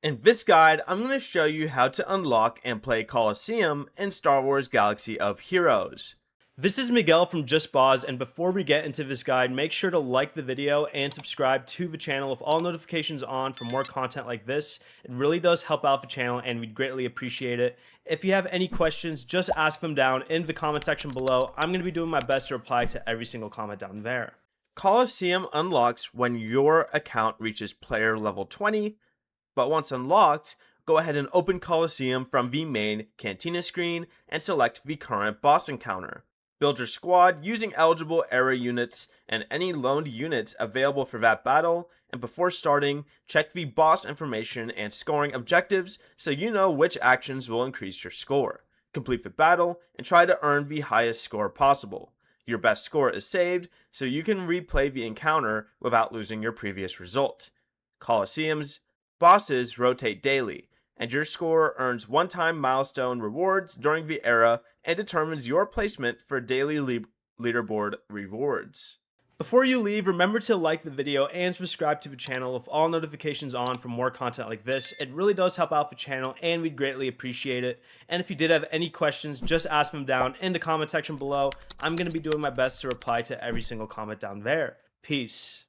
In this guide, I'm going to show you how to unlock and play Coliseum in Star Wars Galaxy of Heroes. This is Miguel from Just Boz, and before we get into this guide, make sure to like the video and subscribe to the channel with all notifications on for more content like this. It really does help out the channel and we'd greatly appreciate it. If you have any questions, just ask them down in the comment section below. I'm going to be doing my best to reply to every single comment down there. Coliseum unlocks when your account reaches player level 20. But once unlocked, go ahead and open Coliseum from the main Cantina screen and select the current boss encounter. Build your squad using eligible era units and any loaned units available for that battle, and before starting, check the boss information and scoring objectives so you know which actions will increase your score. Complete the battle and try to earn the highest score possible. Your best score is saved so you can replay the encounter without losing your previous result. Coliseum's bosses rotate daily, and your score earns one-time milestone rewards during the era and determines your placement for daily leaderboard rewards. Before you leave, remember to like the video and subscribe to the channel with all notifications on for more content like this. It really does help out the channel and we'd greatly appreciate it. And if you did have any questions, just ask them down in the comment section below. I'm going to be doing my best to reply to every single comment down there. Peace.